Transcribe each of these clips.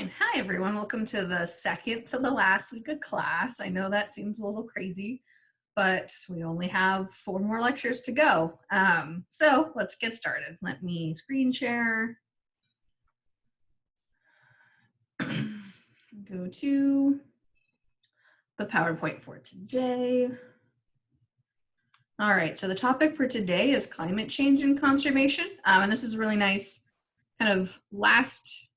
Fine. Hi, everyone. Welcome to the second to the last week of class. I know that seems a little crazy, but we only have 4 more lectures to go. So let's get started. Let me screen share. Go to the PowerPoint for today. All right, so the topic for today is climate change and conservation. And this is a really nice kind of last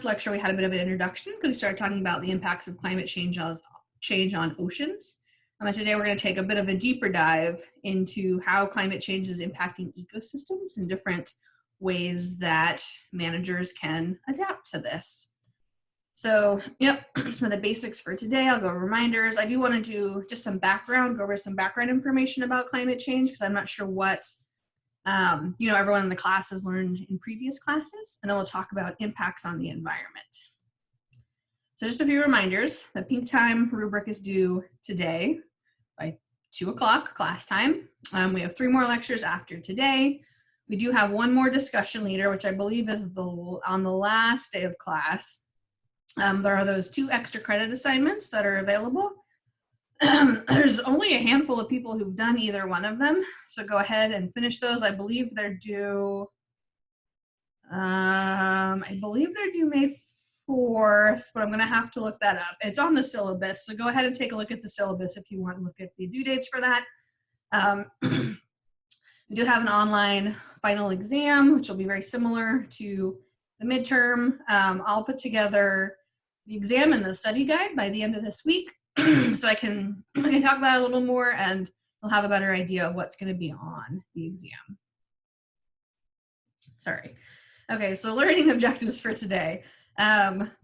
lecture. We had a bit of an introduction because we started talking about the impacts of climate change on oceans. And today we're going to take a bit of a deeper dive into how climate change is impacting ecosystems and different ways that managers can adapt to this. So, some of the basics for today. I'll go over reminders. I do want to do just some background, go over some background information about climate change because I'm not sure what everyone in the class has learned in previous classes, and then we'll talk about impacts on the environment. So just a few reminders. The peak time rubric is due today by 2 o'clock class time. We have 3 more lectures after today. We do have 1 more discussion leader, which I believe is on the last day of class. There are those 2 extra credit assignments that are available. There's only a handful of people who've done either one of them, so go ahead and finish those. I believe they're due May 4th, but I'm going to have to look that up. It's on the syllabus, so go ahead and take a look at the syllabus if you want to look at the due dates for that. We do have an online final exam, which will be very similar to the midterm. I'll put together the exam and the study guide by the end of this week. So I can talk about it a little more and we'll have a better idea of what's going to be on the exam. Sorry. Okay, so learning objectives for today.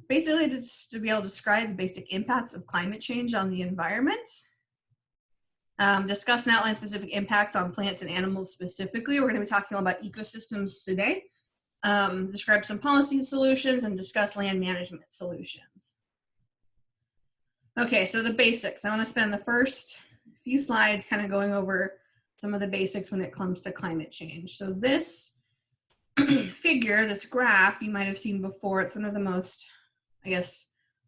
Basically just to be able to describe the basic impacts of climate change on the environment. Discuss and outline specific impacts on plants and animals specifically. We're going to be talking about ecosystems today. Describe some policy solutions and discuss land management solutions. Okay, so the basics. I want to spend the first few slides kind of going over some of the basics when it comes to climate change. So this figure, this graph, you might have seen before. It's one of the most,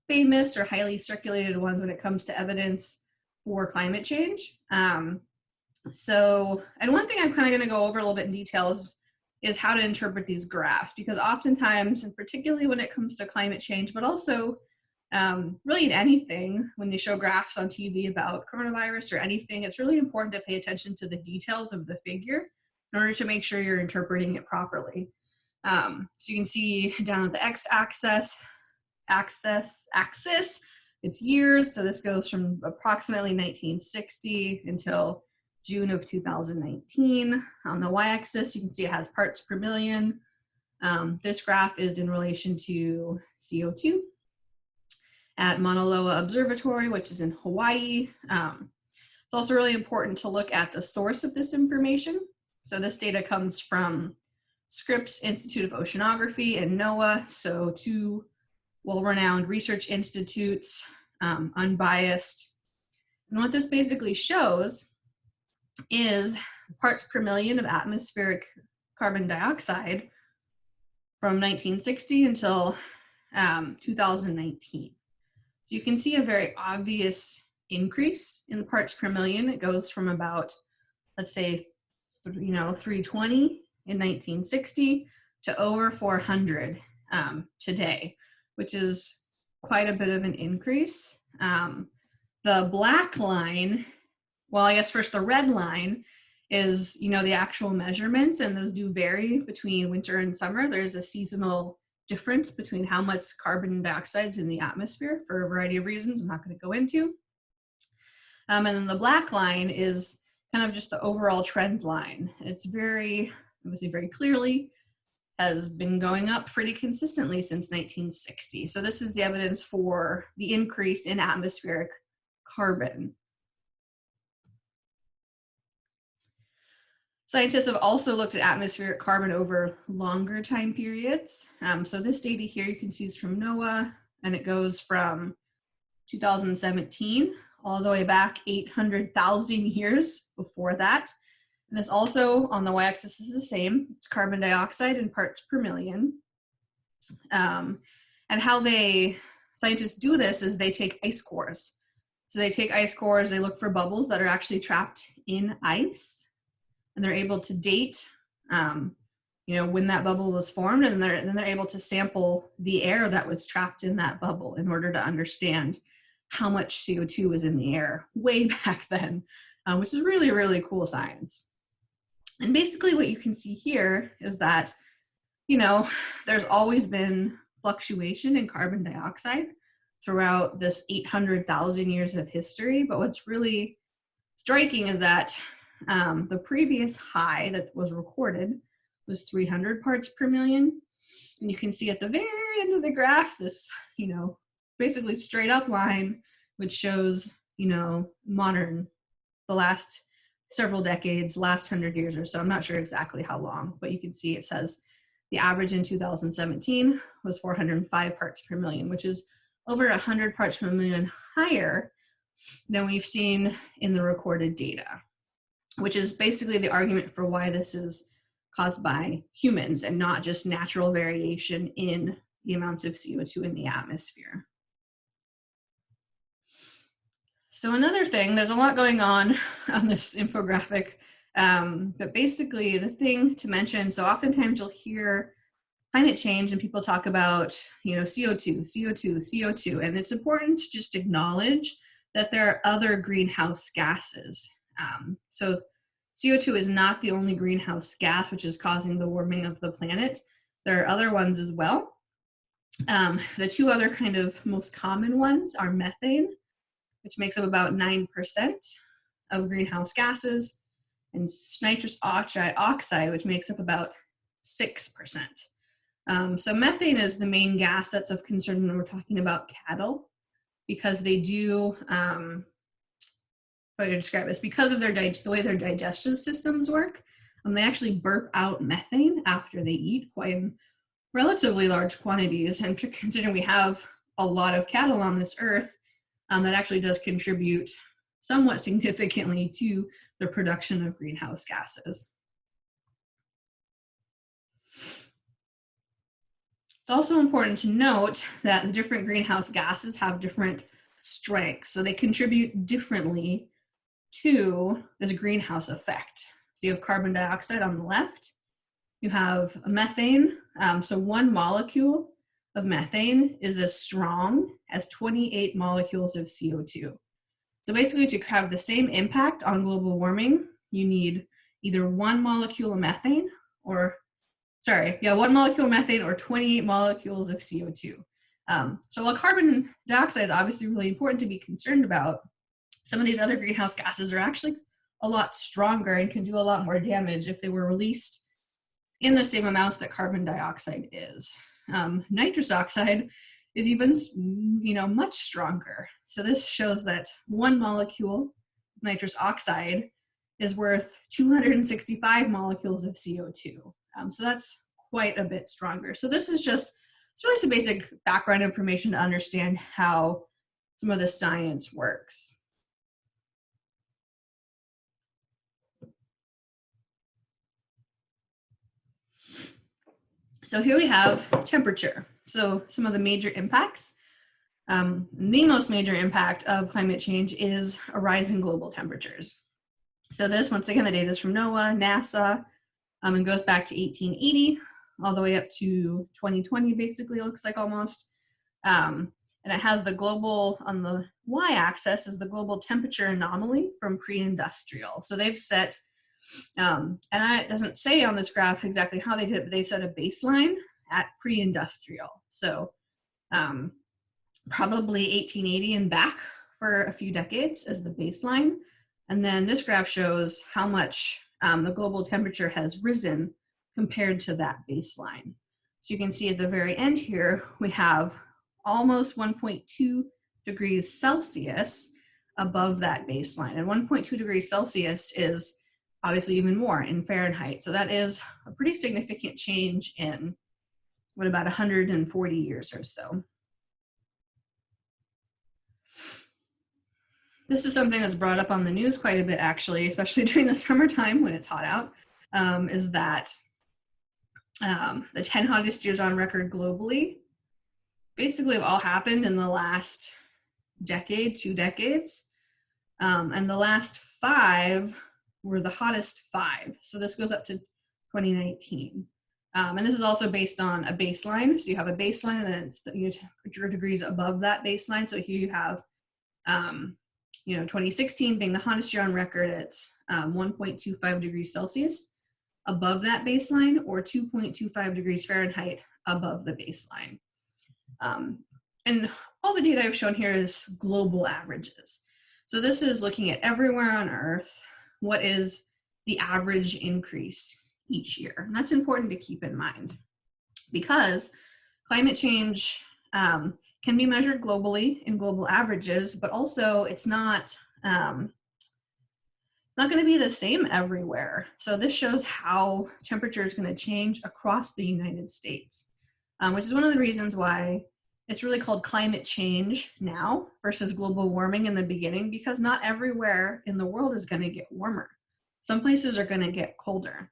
famous or highly circulated ones when it comes to evidence for climate change. And one thing I'm kind of going to go over a little bit in detail is how to interpret these graphs, because oftentimes, and particularly when it comes to climate change, but also really in anything, when they show graphs on TV about coronavirus or anything, it's really important to pay attention to the details of the figure in order to make sure you're interpreting it properly. So you can see down at the x-axis, it's years. So this goes from approximately 1960 until June of 2019. On the y-axis, you can see it has parts per million. This graph is in relation to CO2 at Mauna Loa Observatory, which is in Hawaii. It's also really important to look at the source of this information. So this data comes from Scripps Institute of Oceanography and NOAA, so 2 well-renowned research institutes, unbiased. And what this basically shows is parts per million of atmospheric carbon dioxide from 1960 until 2019. So you can see a very obvious increase in the parts per million. It goes from about, let's say, 320 in 1960 to over 400 today, which is quite a bit of an increase. The black line, first the red line is, the actual measurements, and those do vary between winter and summer. There's a seasonal difference between how much carbon dioxide is in the atmosphere for a variety of reasons I'm not going to go into. And then the black line is kind of just the overall trend line. It's very clearly has been going up pretty consistently since 1960. So this is the evidence for the increase in atmospheric carbon. Scientists have also looked at atmospheric carbon over longer time periods. So this data here you can see is from NOAA, and it goes from 2017 all the way back 800,000 years before that. And this also on the y-axis is the same. It's carbon dioxide in parts per million. And how scientists do this is they take ice cores. So they take ice cores, they look for bubbles that are actually trapped in ice, and they're able to date, when that bubble was formed, and then they're able to sample the air that was trapped in that bubble in order to understand how much CO2 was in the air way back then, which is really, really cool science. And basically what you can see here is that, there's always been fluctuation in carbon dioxide throughout this 800,000 years of history. But what's really striking is that the previous high that was recorded was 300 parts per million. And you can see at the very end of the graph, this, basically straight up line, which shows, the last several decades, last 100 years or so. I'm not sure exactly how long, but you can see it says the average in 2017 was 405 parts per million, which is over 100 parts per million higher than we've seen in the recorded data, which is basically the argument for why this is caused by humans and not just natural variation in the amounts of CO2 in the atmosphere. So another thing, there's a lot going on this infographic, but basically the thing to mention, so oftentimes you'll hear climate change and people talk about, CO2, and it's important to just acknowledge that there are other greenhouse gases. So CO2 is not the only greenhouse gas which is causing the warming of the planet. There are other ones as well. The two other kind of most common ones are methane, which makes up about 9% of greenhouse gases, and nitrous oxide, which makes up about 6%. So methane is the main gas that's of concern when we're talking about cattle, because they do, how do I describe this? Because of the way their digestive systems work, they actually burp out methane after they eat quite in relatively large quantities. And considering we have a lot of cattle on this earth, that actually does contribute somewhat significantly to the production of greenhouse gases. It's also important to note that the different greenhouse gases have different strengths, so they contribute differently to this greenhouse effect. So you have carbon dioxide on the left, you have methane, so one molecule of methane is as strong as 28 molecules of CO2. So basically to have the same impact on global warming, you need either one molecule of methane or 28 molecules of CO2. So while carbon dioxide is obviously really important to be concerned about, some of these other greenhouse gases are actually a lot stronger and can do a lot more damage if they were released in the same amounts that carbon dioxide is. Nitrous oxide is even, much stronger. So this shows that one molecule of nitrous oxide is worth 265 molecules of CO2. So that's quite a bit stronger. So this is just sort of some basic background information to understand how some of the science works. So here we have temperature. So some of the major impacts. The most major impact of climate change is a rise in global temperatures. So this, once again, the data is from NOAA, NASA, and goes back to 1880, all the way up to 2020, basically, looks like almost. And it has the global, on the y-axis is the global temperature anomaly from pre-industrial. So they've set, and it doesn't say on this graph exactly how they did it, but they've set a baseline at pre-industrial. So probably 1880 and back for a few decades as the baseline. And then this graph shows how much the global temperature has risen compared to that baseline. So you can see at the very end here, we have almost 1.2 degrees Celsius above that baseline. And 1.2 degrees Celsius is obviously even more in Fahrenheit. So that is a pretty significant change in about 140 years or so. This is something that's brought up on the news quite a bit, actually, especially during the summertime when it's hot out, is that The 10 hottest years on record globally basically have all happened in the last decade, 2 decades. And the last 5 were the hottest 5. So this goes up to 2019. And this is also based on a baseline. So you have a baseline and then it's temperature degrees above that baseline. So here you have, 2016 being the hottest year on record at 1.25 degrees Celsius above that baseline, or 2.25 degrees Fahrenheit above the baseline. And all the data I've shown here is global averages. So this is looking at everywhere on Earth, what is the average increase each year. And that's important to keep in mind because climate change can be measured globally in global averages, but also it's not going to be the same everywhere. So this shows how temperature is going to change across the United States, which is one of the reasons why it's really called climate change now versus global warming in the beginning, because not everywhere in the world is going to get warmer. Some places are going to get colder.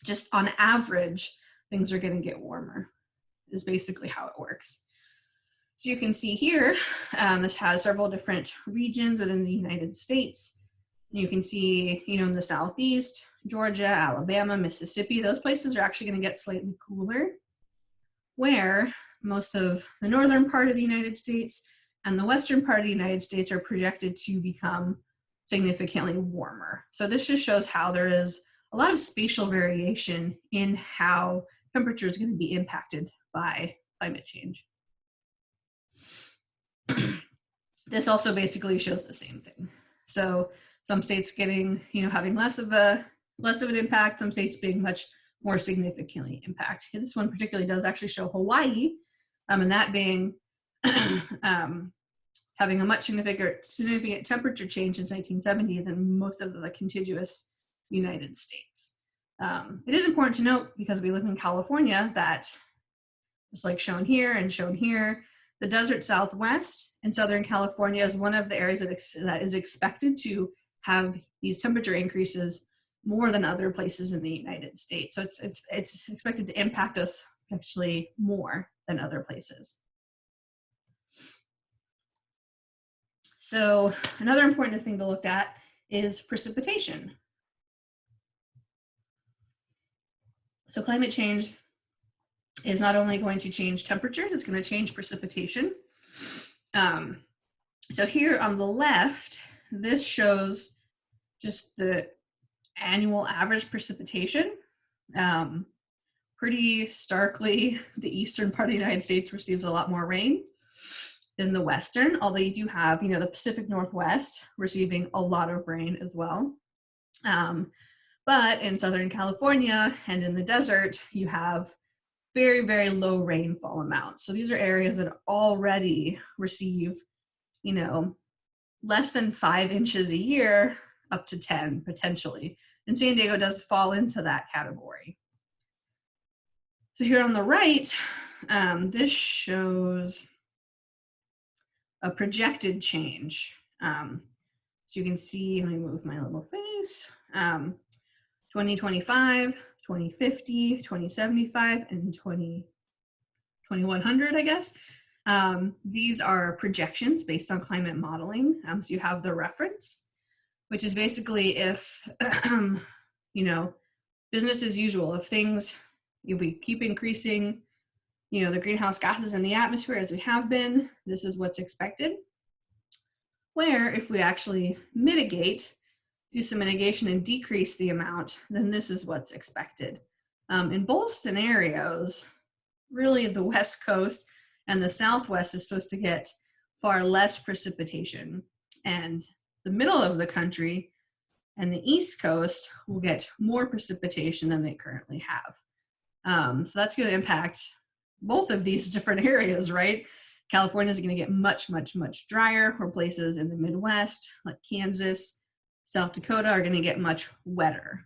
Just on average, things are going to get warmer, is basically how it works. So you can see here, this has several different regions within the United States. You can see, in the Southeast, Georgia, Alabama, Mississippi, those places are actually going to get slightly cooler, where most of the northern part of the United States and the western part of the United States are projected to become significantly warmer. So this just shows how there is a lot of spatial variation in how temperature is going to be impacted by climate change. This also basically shows the same thing. So some states getting, having less of an impact, some states being much more significantly impacted. This one particularly does actually show Hawaii, and that being having a much significant temperature change since 1970 than most of the contiguous United States. It is important to note, because we live in California, that just like shown here and shown here, the desert Southwest and Southern California is one of the areas that is expected to have these temperature increases more than other places in the United States. So it's expected to impact us actually more than other places. So another important thing to look at is precipitation. So climate change is not only going to change temperatures, it's going to change precipitation. So here on the left, this shows just the annual average precipitation. Pretty starkly, the eastern part of the United States receives a lot more rain than the western, although you do have, the Pacific Northwest receiving a lot of rain as well. But in Southern California and in the desert, you have very, very low rainfall amounts. So these are areas that already receive, less than 5 inches a year, up to 10 potentially. And San Diego does fall into that category. So here on the right, this shows a projected change. So you can see, let me move my little face, 2025, 2050, 2075, and 2100, I guess. These are projections based on climate modeling. So you have the reference, which is basically if, business as usual, if we keep increasing, the greenhouse gases in the atmosphere as we have been, this is what's expected. Where if we actually do some mitigation and decrease the amount, then this is what's expected. In both scenarios, really the West Coast and the Southwest is supposed to get far less precipitation, and the middle of the country and the East Coast will get more precipitation than they currently have. So that's going to impact both of these different areas, right? California is going to get much, much, much drier, where places in the Midwest, like Kansas, South Dakota, are going to get much wetter.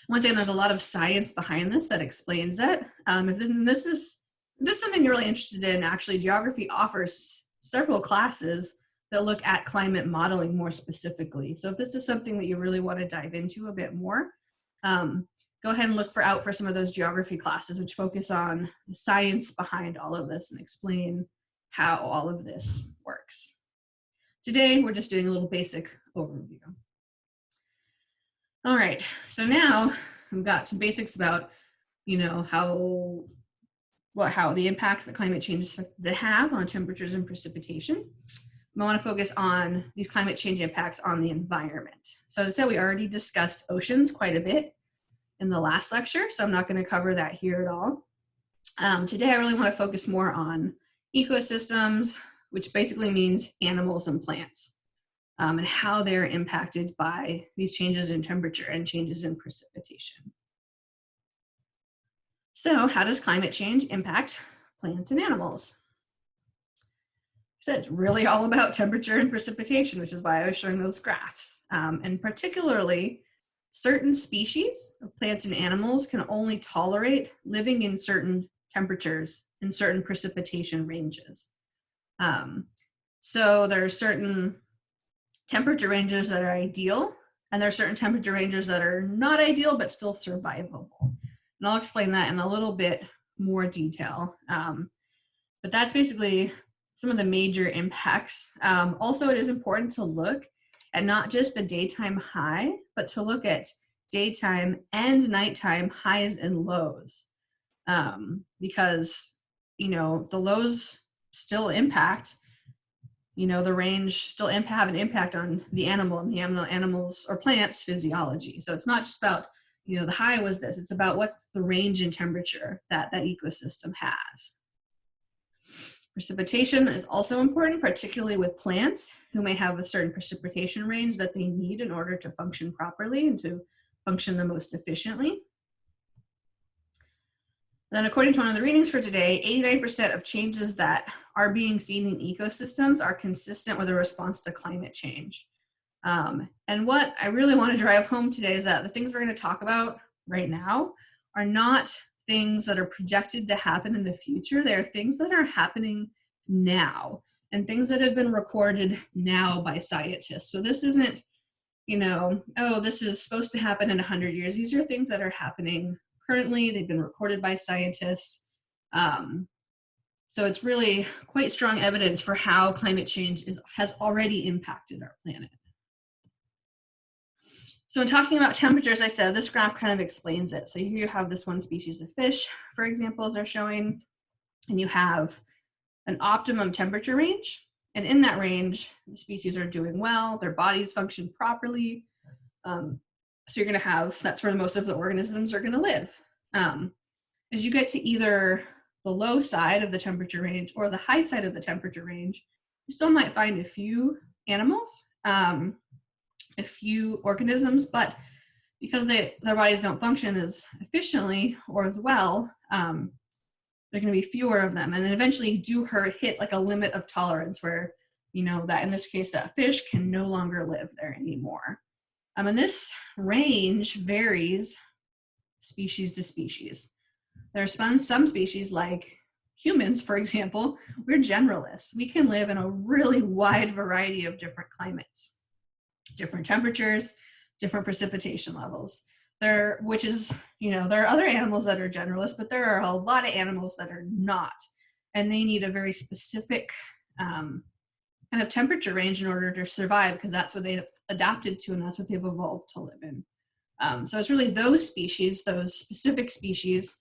Once again, there's a lot of science behind this that explains it. If this is something you're really interested in, actually, Geography offers several classes that look at climate modeling more specifically. So if this is something that you really want to dive into a bit more, go ahead and look out for some of those geography classes, which focus on the science behind all of this and explain how all of this works. Today, we're just doing a little basic overview. All right, so now I've got some basics about, how the impact that climate change is expected to have on temperatures and precipitation. I want to focus on these climate change impacts on the environment. So as I said, we already discussed oceans quite a bit in the last lecture, so I'm not going to cover that here at all. Today, I really want to focus more on ecosystems, which basically means animals and plants, and how they're impacted by these changes in temperature and changes in precipitation. So how does climate change impact plants and animals? So it's really all about temperature and precipitation, which is why I was showing those graphs. And particularly, certain species of plants and animals can only tolerate living in certain temperatures and certain precipitation ranges. So there are certain temperature ranges that are ideal, and there are certain temperature ranges that are not ideal, but still survivable. And I'll explain that in a little bit more detail. But that's basically some of the major impacts. Also, it is important to look at not just the daytime high, but to look at daytime and nighttime highs and lows. Because, the lows still impact, the range still have an impact on the animal and the animals or plants physiology. So it's not just about, the high was this, it's about what's the range in temperature that ecosystem has. Precipitation is also important, particularly with plants who may have a certain precipitation range that they need in order to function properly and to function the most efficiently. Then according to one of the readings for today, 89% of changes that are being seen in ecosystems are consistent with a response to climate change. And what I really want to drive home today is that the things we're going to talk about right now are not things that are projected to happen in the future. They are things that are happening now and things that have been recorded now by scientists. So this isn't, this is supposed to happen in 100 years. These are things that are happening currently. They've been recorded by scientists. So it's really quite strong evidence for how climate change has already impacted our planet. So in talking about temperatures, I said this graph kind of explains it. So here you have this one species of fish, for example, as they're showing, and you have an optimum temperature range. And in that range, the species are doing well, their bodies function properly. So you're going to have, that's where most of the organisms are going to live. As you get to either the low side of the temperature range or the high side of the temperature range, you still might find a few animals, a few organisms, but because their bodies don't function as efficiently or as well, there are going to be fewer of them. And then eventually you do hit like a limit of tolerance where, that in this case, that fish can no longer live there anymore. And this range varies species to species. There are some species like humans, for example, we're generalists. We can live in a really wide variety of different climates, different temperatures, different precipitation levels. There are other animals that are generalists, but there are a lot of animals that are not. And they need a very specific kind of temperature range in order to survive, because that's what they've adapted to and that's what they've evolved to live in. So it's really those species, those specific species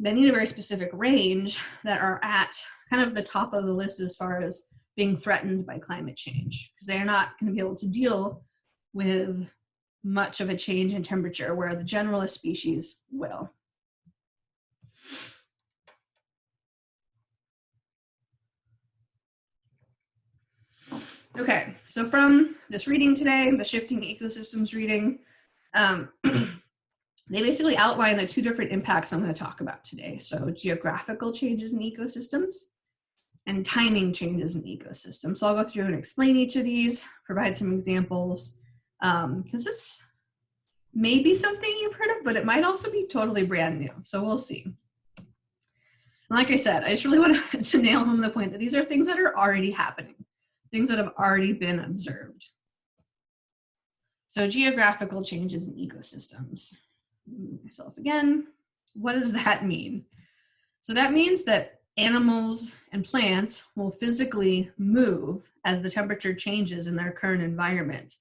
that need a very specific range that are at kind of the top of the list as far as being threatened by climate change, because they're not going to be able to deal with much of a change in temperature where the generalist species will. Okay, so from this reading today, the Shifting Ecosystems reading, they basically outline the two different impacts I'm going to talk about today. So geographical changes in ecosystems and timing changes in ecosystems. So I'll go through and explain each of these, provide some examples, because this may be something you've heard of, but it might also be totally brand new. So we'll see. And like I said, I just really want to nail home the point that these are things that are already happening, things that have already been observed. So geographical changes in ecosystems. Move myself again. What does that mean? So that means that animals and plants will physically move as the temperature changes in their current environment.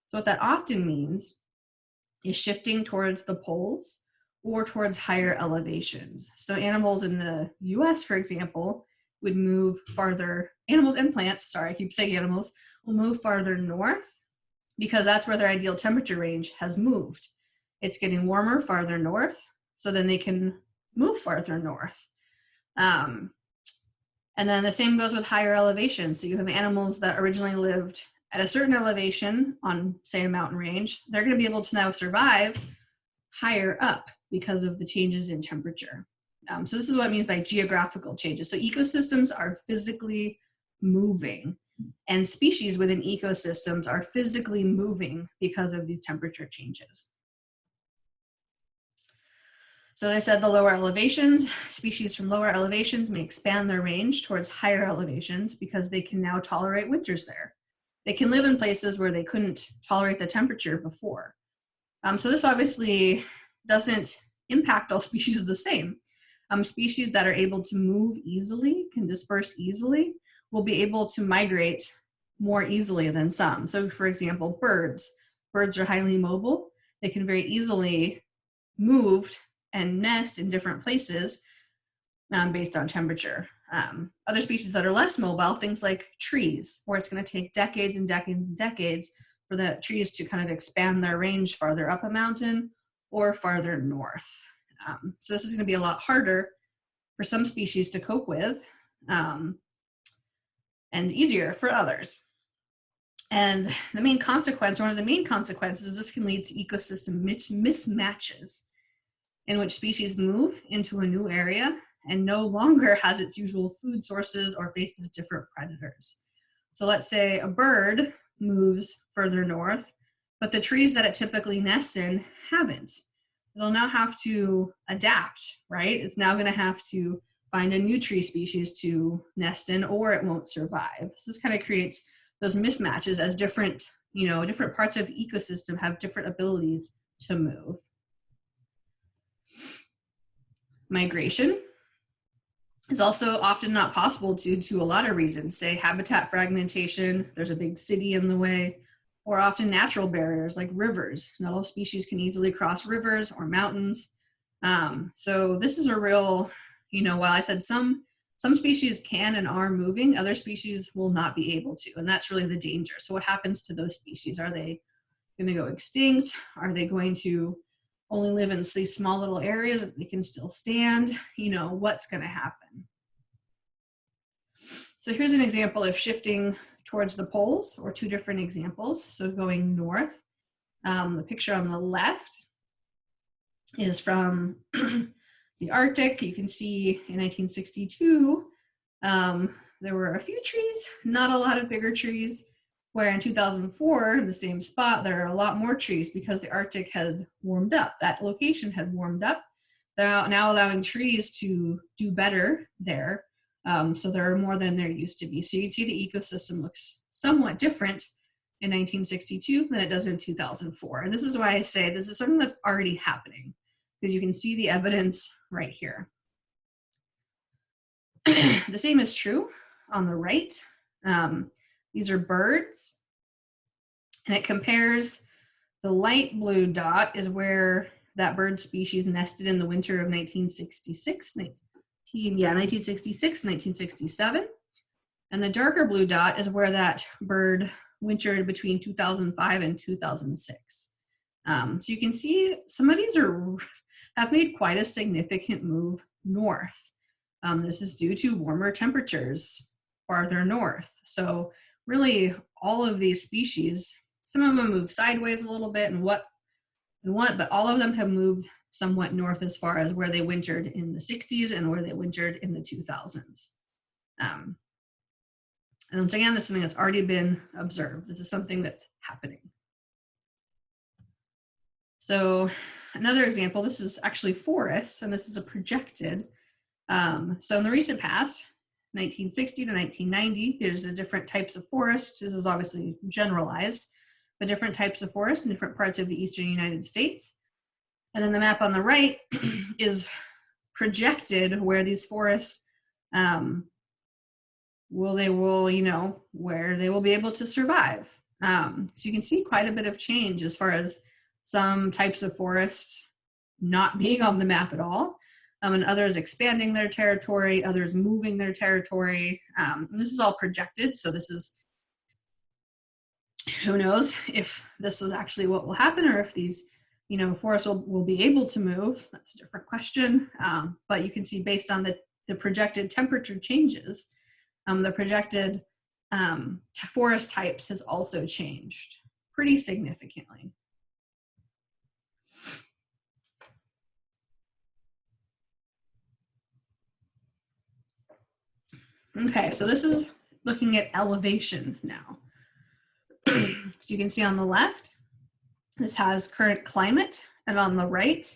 So what that often means is shifting towards the poles or towards higher elevations. So animals in the US, for example, would move farther, animals and plants, sorry, I keep saying animals, will move farther north because that's where their ideal temperature range has moved. It's getting warmer farther north, so then they can move farther north. And then the same goes with higher elevations. So you have animals that originally lived at a certain elevation on, say, a mountain range. They're going to be able to now survive higher up because of the changes in temperature. So this is what it means by geographical changes. So ecosystems are physically moving, and species within ecosystems are physically moving because of these temperature changes. So they said the lower elevations, species from lower elevations may expand their range towards higher elevations because they can now tolerate winters there. They can live in places where they couldn't tolerate the temperature before. So this obviously doesn't impact all species the same. Species that are able to move easily, can disperse easily, will be able to migrate more easily than some. So for example, birds. Birds are highly mobile. They can very easily move and nest in different places based on temperature. Other species that are less mobile, things like trees, where it's going to take decades and decades and decades for the trees to kind of expand their range farther up a mountain or farther north. So this is going to be a lot harder for some species to cope with and easier for others. And the main consequence, one of the main consequences, this can lead to ecosystem mismatches in which species move into a new area and no longer has its usual food sources or faces different predators. So let's say a bird moves further north, but the trees that it typically nests in haven't. It'll now have to adapt, right? It's now going to have to find a new tree species to nest in, or it won't survive. So this kind of creates those mismatches as different parts of the ecosystem have different abilities to move. Migration is also often not possible due to a lot of reasons, say habitat fragmentation, there's a big city in the way, or often natural barriers like rivers. Not all species can easily cross rivers or mountains. So this is a real, while I said some species can and are moving, other species will not be able to, and that's really the danger. So what happens to those species? Are they going to go extinct? Are they going to only live in these small little areas that they can still stand? What's going to happen? So here's an example of shifting towards the poles, or two different examples. So going north, the picture on the left is from the Arctic. You can see in 1962, there were a few trees, not a lot of bigger trees, where in 2004, in the same spot, there are a lot more trees because the Arctic had warmed up. That location had warmed up. They're now allowing trees to do better there. So there are more than there used to be. So you can see the ecosystem looks somewhat different in 1962 than it does in 2004. And this is why I say this is something that's already happening, because you can see the evidence right here. The same is true on the right. These are birds, and it compares the light blue dot is where that bird species nested in the winter of 1966, 1967. And the darker blue dot is where that bird wintered between 2005 and 2006. So you can see some of these have made quite a significant move north. This is due to warmer temperatures farther north. So really all of these species, some of them move sideways a little bit but all of them have moved somewhat north as far as where they wintered in the 60s and where they wintered in the 2000s. And once again, this is something that's already been observed. This is something that's happening. So another example, this is actually forests, and this is a projected. So in the recent past, 1960 to 1990, there's the different types of forests. This is obviously generalized, but different types of forests in different parts of the eastern United States. And then the map on the right is projected where these forests where they will be able to survive. So you can see quite a bit of change as far as some types of forests not being on the map at all, and others expanding their territory, others moving their territory. This is all projected, so this is, who knows if this is actually what will happen, or if these forests will be able to move. That's a different question, but you can see based on the projected temperature changes, the projected forest types has also changed pretty significantly. Okay, so this is looking at elevation now. So you can see on the left, this has current climate, and on the right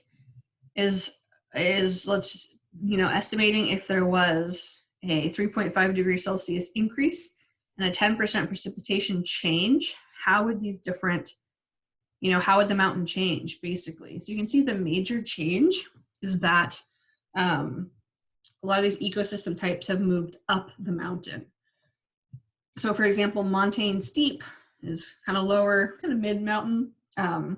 is let's estimating if there was a 3.5 degrees Celsius increase and a 10% precipitation change, how would these different, how would the mountain change basically? So you can see the major change is that a lot of these ecosystem types have moved up the mountain. So for example, montane steep is kind of lower, kind of mid-mountain. In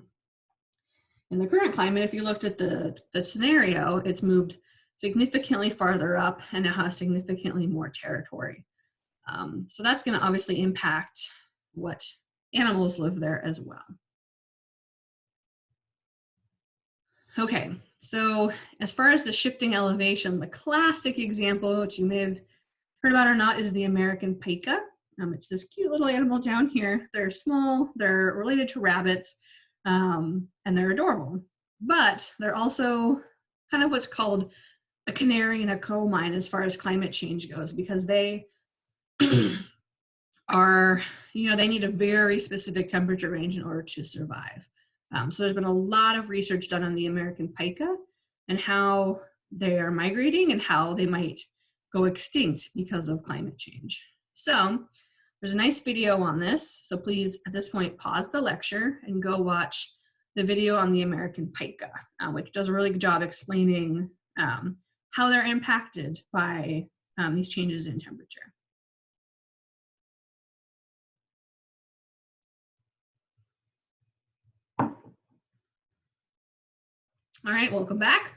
the current climate, if you looked at the scenario, it's moved significantly farther up and now has significantly more territory. So that's going to obviously impact what animals live there as well. Okay, so as far as the shifting elevation, the classic example, which you may have heard about or not, is the American Pika. It's this cute little animal down here. They're small, they're related to rabbits, and they're adorable. But they're also kind of what's called a canary in a coal mine as far as climate change goes, because they are, they need a very specific temperature range in order to survive. So there's been a lot of research done on the American Pika and how they are migrating and how they might go extinct because of climate change. So there's a nice video on this. So please, at this point, pause the lecture and go watch the video on the American Pika, which does a really good job explaining how they're impacted by these changes in temperature. All right, welcome back.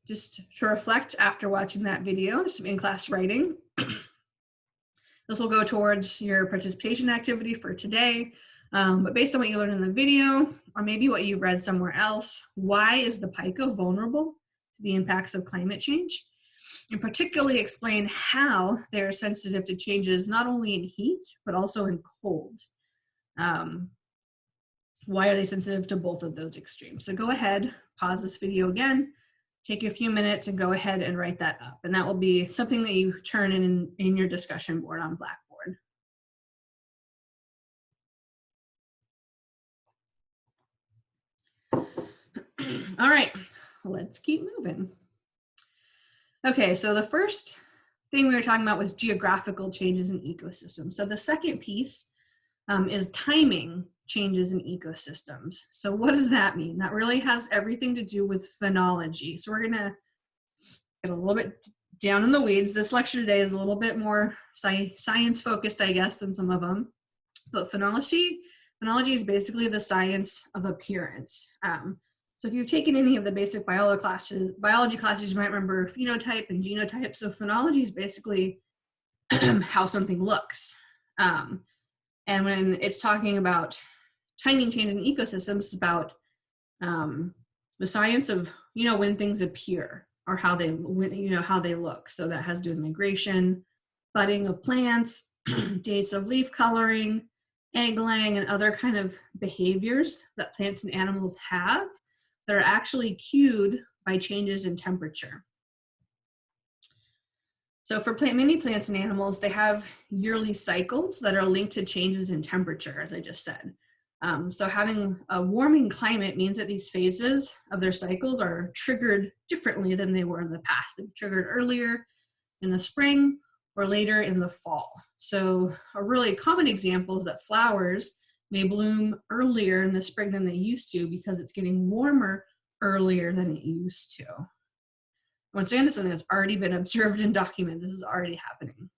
Just to reflect after watching that video, some in-class writing. This will go towards your participation activity for today. But based on what you learned in the video, or maybe what you've read somewhere else, why is the pika vulnerable to the impacts of climate change? And particularly explain how they're sensitive to changes not only in heat, but also in cold. Why are they sensitive to both of those extremes? So go ahead, pause this video again, take a few minutes and go ahead and write that up. And that will be something that you turn in your discussion board on Blackboard. All right, let's keep moving. Okay, so the first thing we were talking about was geographical changes in ecosystems. So the second piece is timing changes in ecosystems. So what does that mean? That really has everything to do with phenology. So we're gonna get a little bit down in the weeds. This lecture today is a little bit more science focused, I guess, than some of them. But phenology is basically the science of appearance. So if you've taken any of the basic biology classes, you might remember phenotype and genotype. So phenology is basically how something looks. And when it's talking about timing change in ecosystems, it's about the science of when things appear or how they look. So that has to do with migration, budding of plants, dates of leaf coloring, egg laying, and other kind of behaviors that plants and animals have that are actually cued by changes in temperature. So for many plants and animals, they have yearly cycles that are linked to changes in temperature, as I just said. So having a warming climate means that these phases of their cycles are triggered differently than they were in the past. They're triggered earlier in the spring or later in the fall. So a really common example is that flowers may bloom earlier in the spring than they used to because it's getting warmer earlier than it used to. Once again, this is something that's already been observed and documented. This is already happening.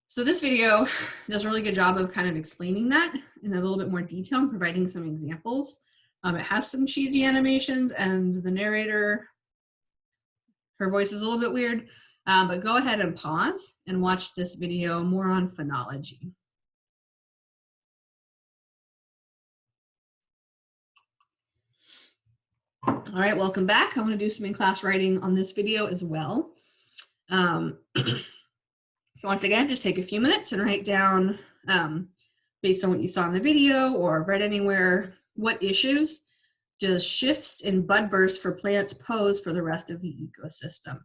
So this video does a really good job of kind of explaining that in a little bit more detail and providing some examples. It has some cheesy animations, and the narrator, her voice is a little bit weird, but go ahead and pause and watch this video more on phenology. All right, welcome back. I want to do some in-class writing on this video as well. So once again, just take a few minutes and write down, based on what you saw in the video or read anywhere, what issues does shifts in budburst for plants pose for the rest of the ecosystem?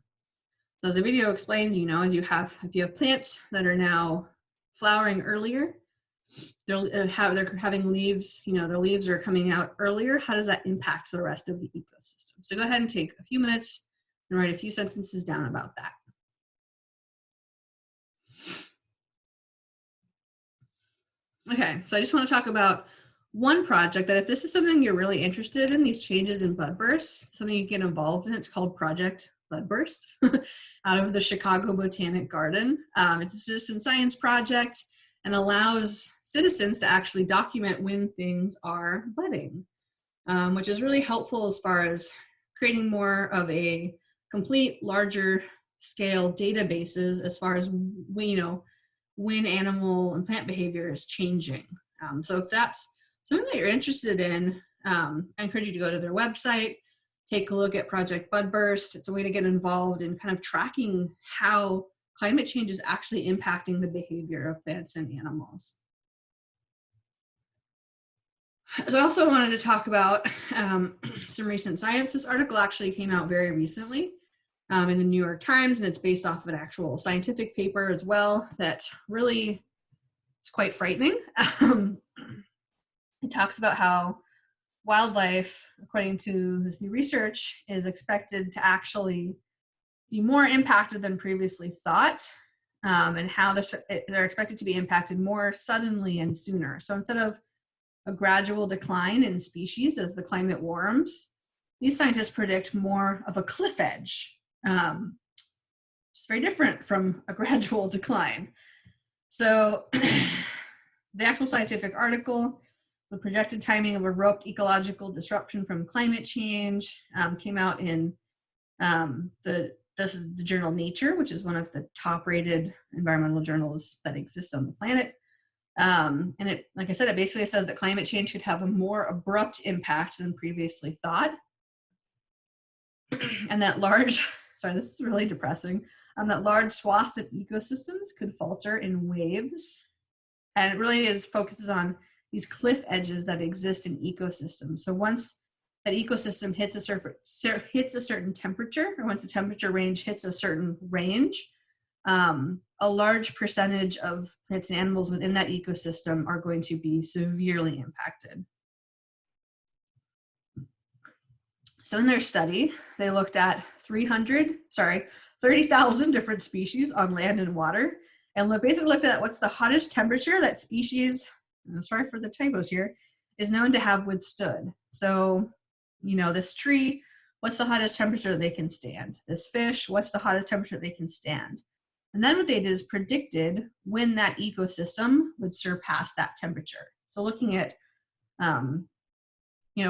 So as the video explains, you know, if you have plants that are now flowering earlier, they're having leaves, you know, their leaves are coming out earlier. How does that impact the rest of the ecosystem? So go ahead and take a few minutes and write a few sentences down about that. Okay, so I just want to talk about one project that if this is something you're really interested in, these changes in budburst, something you get involved in, it's called Project Budburst out of the Chicago Botanic Garden. It's a citizen science project and allows citizens to actually document when things are budding, which is really helpful as far as creating more of a complete, larger scale databases as far as when animal and plant behavior is changing. So if that's something that you're interested in, I encourage you to go to their website, take a look at Project Budburst. It's a way to get involved in kind of tracking how climate change is actually impacting the behavior of plants and animals. So I also wanted to talk about some recent science. This article actually came out very recently in the New York Times, and it's based off of an actual scientific paper as well that really is quite frightening. It talks about how wildlife, according to this new research, is expected to actually be more impacted than previously thought, and how they're expected to be impacted more suddenly and sooner. So instead of a gradual decline in species as the climate warms, these scientists predict more of a cliff edge. It's very different from a gradual decline. So the actual scientific article, the projected timing of abrupt ecological disruption from climate change, came out in the journal Nature, which is one of the top rated environmental journals that exist on the planet. And it, like I said, it basically says that climate change could have a more abrupt impact than previously thought. And that sorry, this is really depressing, that large swaths of ecosystems could falter in waves. And it really focuses on these cliff edges that exist in ecosystems. So once that ecosystem hits a certain temperature, or once the temperature range hits a certain range, a large percentage of plants and animals within that ecosystem are going to be severely impacted. So in their study, they looked at 30,000 different species on land and water, and basically looked at what's the hottest temperature that species, sorry for the typos here, is known to have withstood. So, you know, this tree, what's the hottest temperature they can stand? This fish, what's the hottest temperature they can stand? And then what they did is predicted when that ecosystem would surpass that temperature. So looking at,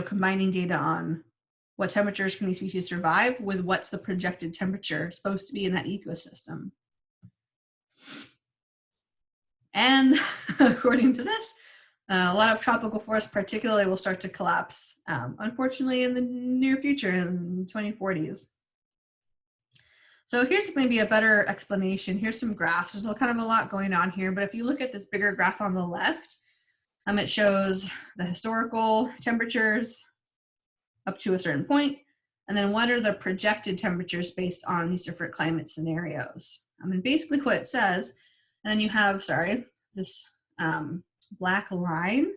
combining data on what temperatures can these species survive with what's the projected temperature supposed to be in that ecosystem. And according to this, a lot of tropical forests particularly will start to collapse, unfortunately, in the near future, in 2040s. So here's maybe a better explanation. Here's some graphs. There's kind of a lot going on here, but if you look at this bigger graph on the left, it shows the historical temperatures up to a certain point, and then what are the projected temperatures based on these different climate scenarios. Basically what it says, and then you have, this black line.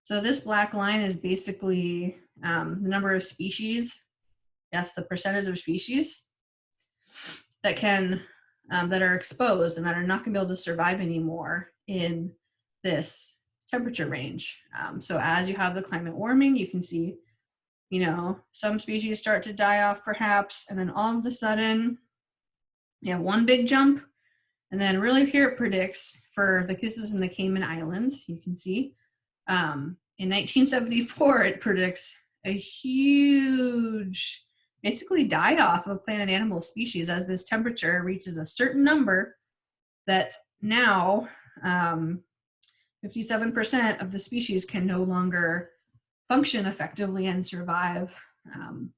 So this black line is basically the number of species, yes, the percentage of species that that are exposed and that are not going to be able to survive anymore in this temperature range. So as you have the climate warming, you can see, you know, some species start to die off perhaps, and then all of a sudden you have one big jump. And then really here it predicts for the Kisses and the Cayman Islands, you can see, in 1974, it predicts a huge, basically die-off of plant and animal species as this temperature reaches a certain number that now 57% of the species can no longer function effectively and survive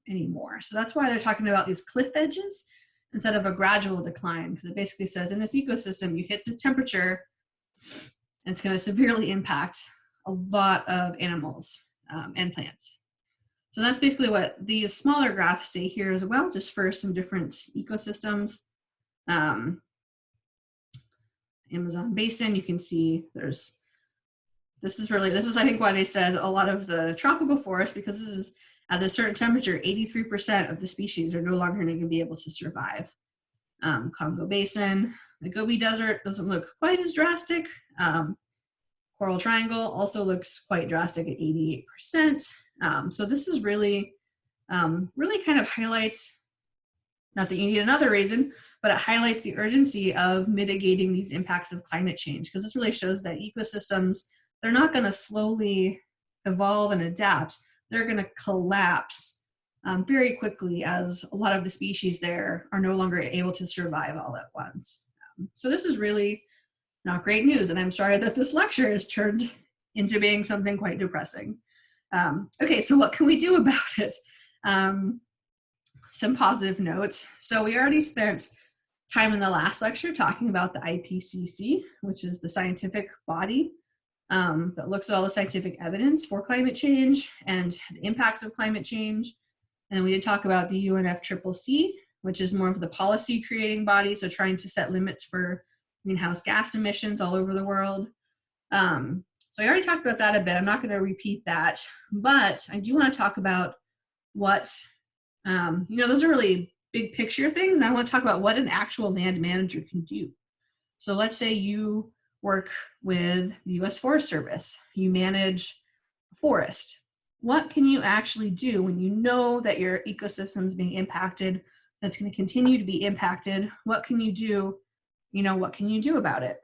anymore. So that's why they're talking about these cliff edges instead of a gradual decline, because it basically says in this ecosystem, you hit the temperature and it's going to severely impact a lot of animals and plants. So that's basically what these smaller graphs say here as well, just for some different ecosystems. Amazon basin, you can see this is I think why they said a lot of the tropical forest, because this is at a certain temperature, 83% of the species are no longer going to be able to survive. Congo basin, the Gobi Desert doesn't look quite as drastic. Coral Triangle also looks quite drastic at 88%. So this is really kind of highlights, not that you need another reason, but it highlights the urgency of mitigating these impacts of climate change, because this really shows that ecosystems, they're not going to slowly evolve and adapt. They're going to collapse very quickly as a lot of the species there are no longer able to survive all at once. So this is really not great news, and I'm sorry that this lecture has turned into being something quite depressing. Okay, so what can we do about it? Some positive notes. So we already spent time in the last lecture talking about the IPCC, which is the scientific body that looks at all the scientific evidence for climate change and the impacts of climate change. And then we did talk about the UNFCCC, which is more of the policy creating body, so trying to set limits for greenhouse gas emissions all over the world. So I already talked about that a bit. I'm not going to repeat that, but I do want to talk about what, those are really big picture things, and I want to talk about what an actual land manager can do. So let's say you work with the U.S. Forest Service. You manage a forest. What can you actually do when you know that your ecosystem is being impacted, that's going to continue to be impacted? What can you do? What can you do about it?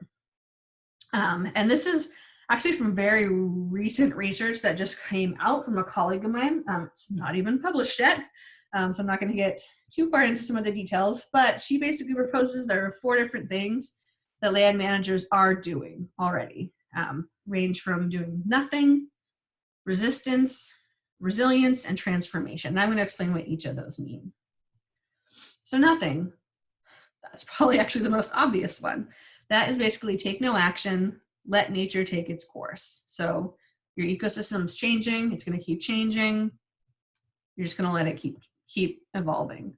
And this is actually from very recent research that just came out from a colleague of mine. It's not even published yet, so I'm not going to get too far into some of the details, but she basically proposes there are 4 different things that land managers are doing already. Range from doing nothing, resistance, resilience, and transformation. And I'm going to explain what each of those mean. So nothing, that's probably actually the most obvious one. That is basically take no action, let nature take its course. So your ecosystem's changing, it's going to keep changing. You're just going to let it keep evolving.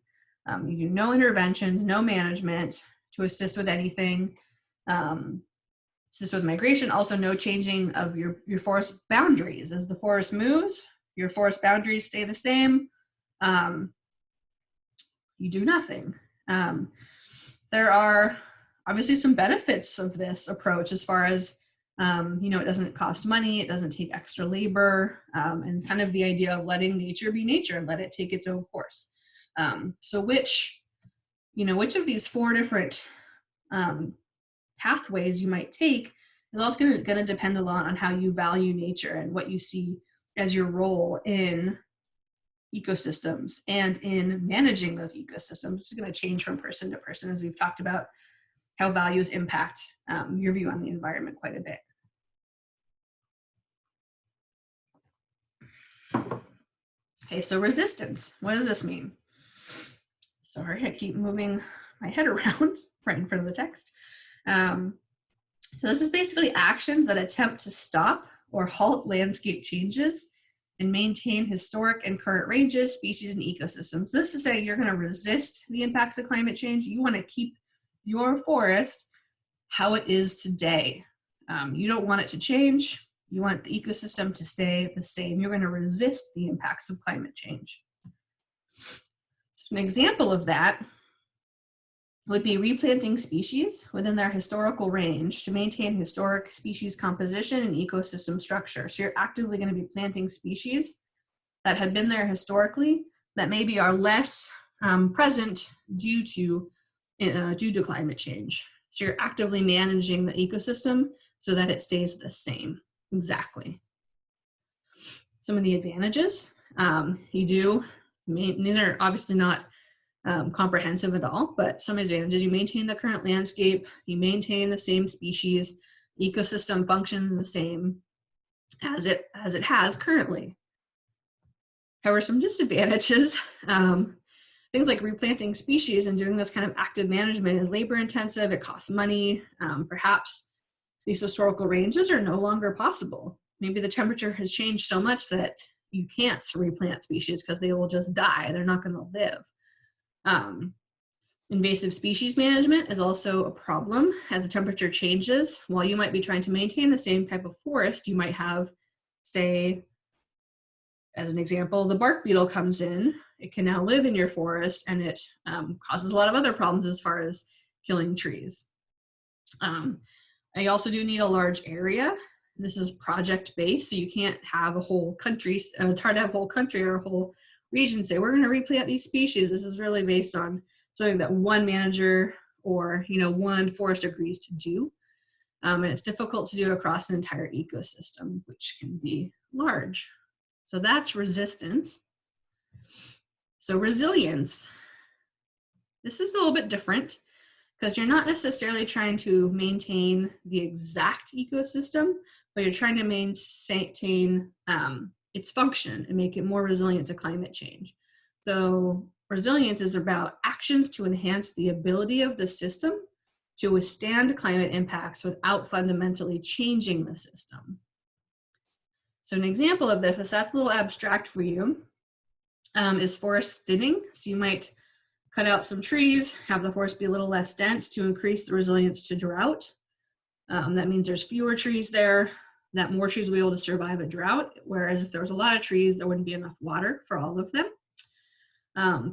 You do no interventions, no management to assist with anything. Assist with migration, also no changing of your forest boundaries. As the forest moves, your forest boundaries stay the same. You do nothing. There are obviously some benefits of this approach as far as, it doesn't cost money, it doesn't take extra labor, and kind of the idea of letting nature be nature and let it take its own course. So which of these 4 different pathways you might take is also going to depend a lot on how you value nature and what you see as your role in ecosystems and in managing those ecosystems, which is going to change from person to person, as we've talked about how values impact your view on the environment quite a bit. Okay, so resistance. What does this mean? Sorry, I keep moving my head around right in front of the text. So this is basically actions that attempt to stop or halt landscape changes and maintain historic and current ranges, species, and ecosystems. This is saying you're going to resist the impacts of climate change. You want to keep your forest how it is today. You don't want it to change. You want the ecosystem to stay the same. You're going to resist the impacts of climate change. So an example of that would be replanting species within their historical range to maintain historic species composition and ecosystem structure. So you're actively going to be planting species that have been there historically that maybe are less present due to climate change. So you're actively managing the ecosystem so that it stays the same. Exactly. Some of the advantages these are obviously not comprehensive at all, but some advantages: you maintain the current landscape, you maintain the same species, ecosystem functions the same as it has currently. However, some disadvantages, things like replanting species and doing this kind of active management is labor intensive, it costs money, perhaps these historical ranges are no longer possible. Maybe the temperature has changed so much that you can't replant species because they will just die, they're not going to live. Invasive species management is also a problem as the temperature changes. While you might be trying to maintain the same type of forest, you might have, say, as an example, the bark beetle comes in, it can now live in your forest, and it causes a lot of other problems as far as killing trees. I also do need a large area. This is project-based, so you can't have a whole country, it's hard to have a whole country or a whole region say, we're gonna replant these species. This is really based on something that one manager or one forest agrees to do. And it's difficult to do across an entire ecosystem, which can be large. So that's resistance. So resilience. This is a little bit different because you're not necessarily trying to maintain the exact ecosystem, but you're trying to maintain its function and make it more resilient to climate change. So resilience is about actions to enhance the ability of the system to withstand climate impacts without fundamentally changing the system. So an example of this, if that's a little abstract for you, is forest thinning. So you might cut out some trees, have the forest be a little less dense to increase the resilience to drought. That means there's fewer trees there, that more trees will be able to survive a drought, whereas if there was a lot of trees, there wouldn't be enough water for all of them.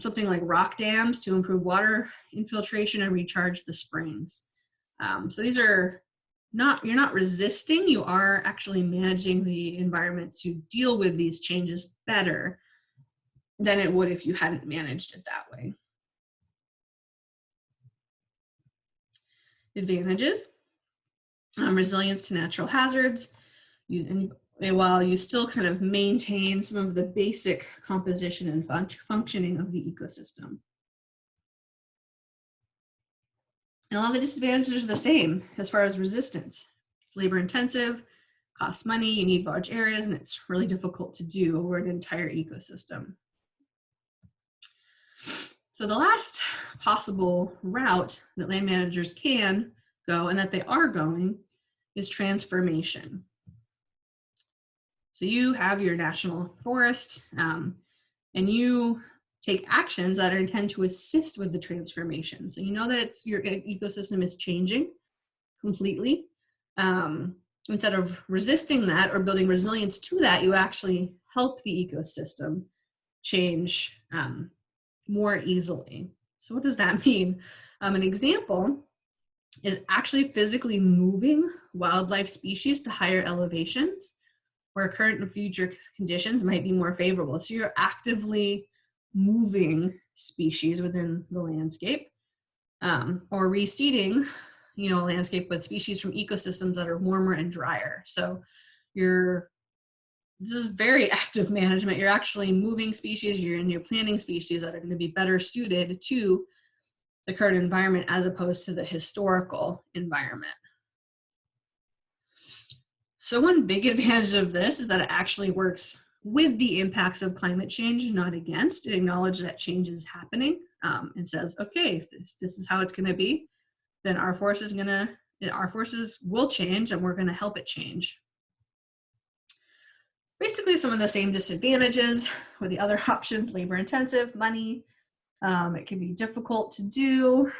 Something like rock dams to improve water infiltration and recharge the springs. So these are you're not resisting, you are actually managing the environment to deal with these changes better than it would if you hadn't managed it that way. Advantages, resilience to natural hazards, while you still kind of maintain some of the basic composition and functioning of the ecosystem. And a lot of the disadvantages are the same as far as resistance. It's labor intensive, costs money, you need large areas, and it's really difficult to do over an entire ecosystem. So the last possible route that land managers can go, and that they are going, is transformation. So you have your national forest, and you take actions that are intended to assist with the transformation. So you know that your ecosystem is changing completely. Instead of resisting that or building resilience to that, you actually help the ecosystem change more easily. So what does that mean? An example is actually physically moving wildlife species to higher elevations where current and future conditions might be more favorable. So you're actively moving species within the landscape, or reseeding, a landscape with species from ecosystems that are warmer and drier. So this is very active management. You're actually moving species, you're planting species that are going to be better suited to the current environment as opposed to the historical environment. So one big advantage of this is that it actually works with the impacts of climate change, not against. It acknowledges that change is happening and says, okay, if this is how it's going to be, then our forces will change and we're going to help it change. Basically some of the same disadvantages with the other options: labor intensive, money, it can be difficult to do,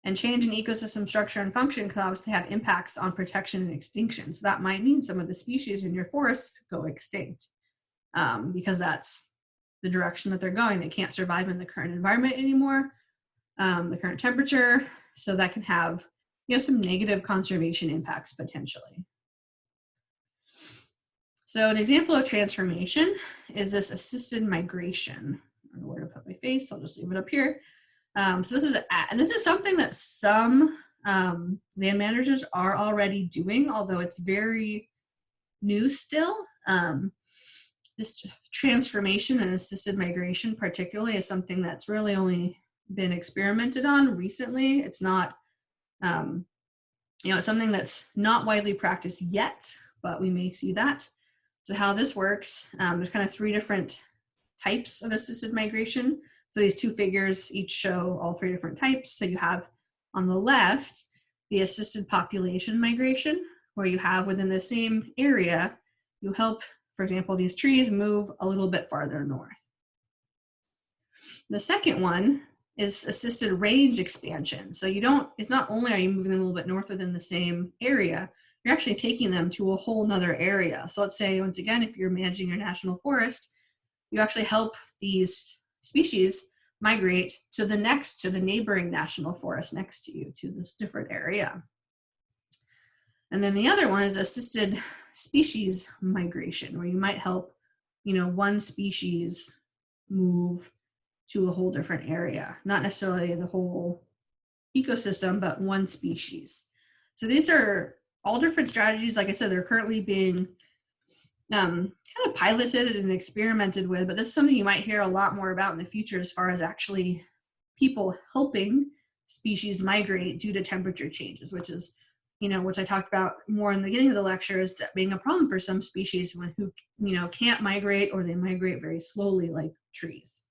and change in ecosystem structure and function can obviously have impacts on protection and extinction. So that might mean some of the species in your forests go extinct because that's the direction that they're going. They can't survive in the current environment anymore. the current temperature. So that can have, some negative conservation impacts potentially. So an example of transformation is this assisted migration. I don't know where to put my face, I'll just leave it up here. So this is something that some land managers are already doing, although it's very new still. This transformation and assisted migration particularly is something that's really only been experimented on recently. It's not, it's something that's not widely practiced yet, but we may see that. So how this works, there's kind of 3 different types of assisted migration. So these 2 figures each show all 3 different types. So you have on the left, the assisted population migration, where you have within the same area, you help, for example, these trees move a little bit farther north. The second one is assisted range expansion. So it's not only are you moving them a little bit north within the same area, you're actually taking them to a whole nother area. So let's say, once again, if you're managing your national forest, you actually help these species migrate to the neighboring national forest next to you, to this different area. And then the other one is assisted species migration, where you might help, one species move to a whole different area, not necessarily the whole ecosystem, but one species. So these are all different strategies. Like I said, they're currently being kind of piloted and experimented with, but this is something you might hear a lot more about in the future as far as actually people helping species migrate due to temperature changes, which is, which I talked about more in the beginning of the lecture, is that being a problem for some species who can't migrate, or they migrate very slowly, like trees.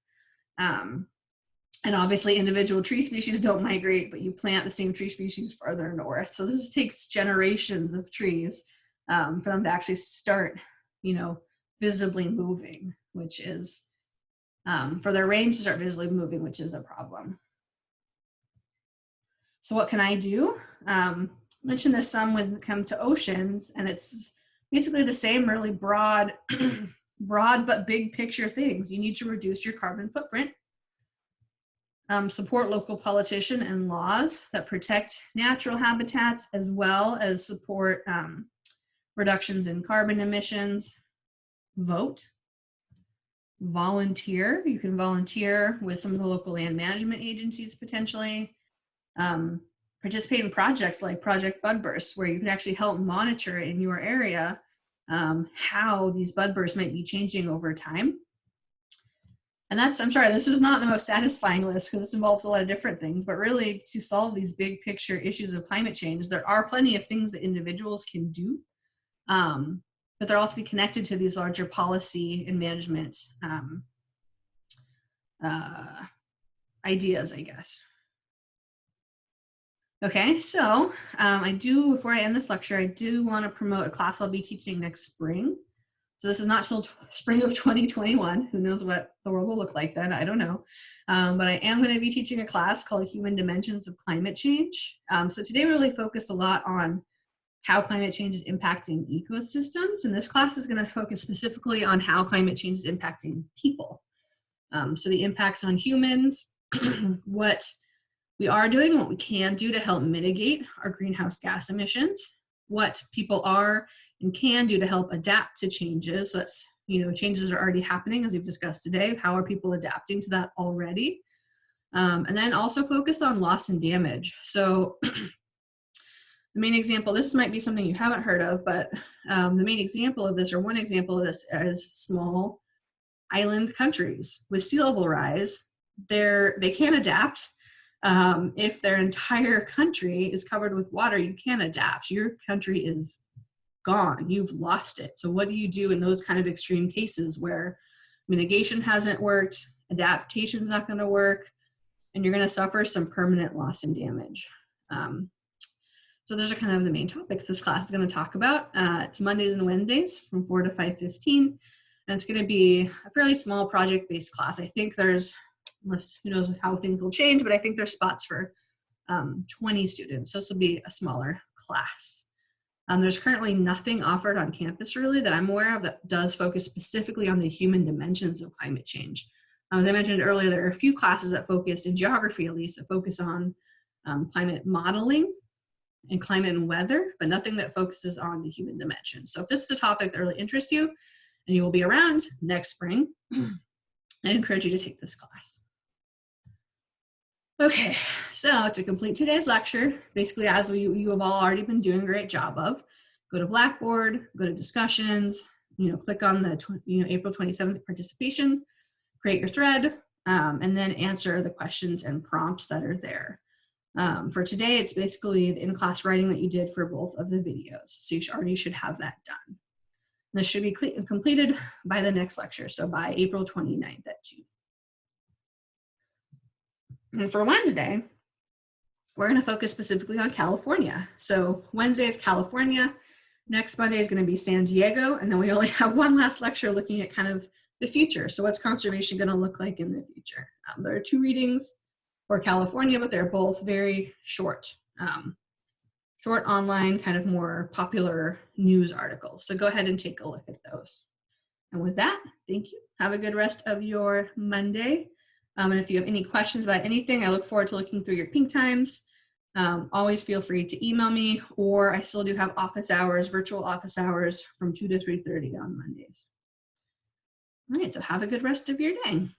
And obviously individual tree species don't migrate, but you plant the same tree species farther north. So this takes generations of trees for them to actually start, visibly moving, which is, for their range to start visibly moving, which is a problem. So what can I do? Mention this some when it comes to oceans, and it's basically the same really broad but big picture things. You need to reduce your carbon footprint, support local politicians and laws that protect natural habitats, as well as support reductions in carbon emissions. Vote, volunteer. You can volunteer with some of the local land management agencies potentially. Participate in projects like Project Budburst, where you can actually help monitor in your area how these budbursts might be changing over time. And I'm sorry, this is not the most satisfying list because this involves a lot of different things, but really to solve these big picture issues of climate change, there are plenty of things that individuals can do, but they're also connected to these larger policy and management ideas, I guess. Okay, so before I end this lecture, I do want to promote a class I'll be teaching next spring. So this is not till spring of 2021. Who knows what the world will look like then? I don't know. But I am going to be teaching a class called Human Dimensions of Climate Change. So today we really focused a lot on how climate change is impacting ecosystems. And this class is going to focus specifically on how climate change is impacting people. So the impacts on humans, what we are doing and what we can do to help mitigate our greenhouse gas emissions, what people are and can do to help adapt to changes. So that's, changes are already happening, as we've discussed today. How are people adapting to that already? And then also focus on loss and damage. So the main example, this might be something you haven't heard of, but the main example of this, or one example of this, is small island countries. With sea level rise, they can adapt. If their entire country is covered with water, you can't adapt. Your country is gone. You've lost it. So what do you do in those kind of extreme cases where mitigation hasn't worked, adaptation is not going to work, and you're going to suffer some permanent loss and damage? So those are kind of the main topics this class is going to talk about. It's Mondays and Wednesdays from 4 to 5:15, and it's going to be a fairly small project-based class. I think there's, unless who knows how things will change, but I think there's spots for 20 students. So this will be a smaller class. There's currently nothing offered on campus really that I'm aware of that does focus specifically on the human dimensions of climate change. As I mentioned earlier, there are a few classes that focus, in geography at least, that focus on climate modeling and climate and weather, but nothing that focuses on the human dimension. So if this is a topic that really interests you and you will be around next spring, I encourage you to take this class. Okay, so to complete today's lecture, basically as you have all already been doing a great job of, go to Blackboard, go to discussions, click on the April 27th participation, create your thread, and then answer the questions and prompts that are there. For today, it's basically the in-class writing that you did for both of the videos. So you already should have that done. And this should be completed by the next lecture, so by April 29th at 2. And for Wednesday, we're going to focus specifically on California. So Wednesday is California. Next Monday is going to be San Diego. And then we only have one last lecture looking at kind of the future. So what's conservation going to look like in the future? There are 2 readings for California, but they're both very short, short online, kind of more popular news articles. So go ahead and take a look at those. And with that, thank you. Have a good rest of your Monday. And if you have any questions about anything, I look forward to looking through your pink times. Always feel free to email me, or I still do have office hours, virtual office hours from 2 to 3:30 on Mondays. All right, so have a good rest of your day.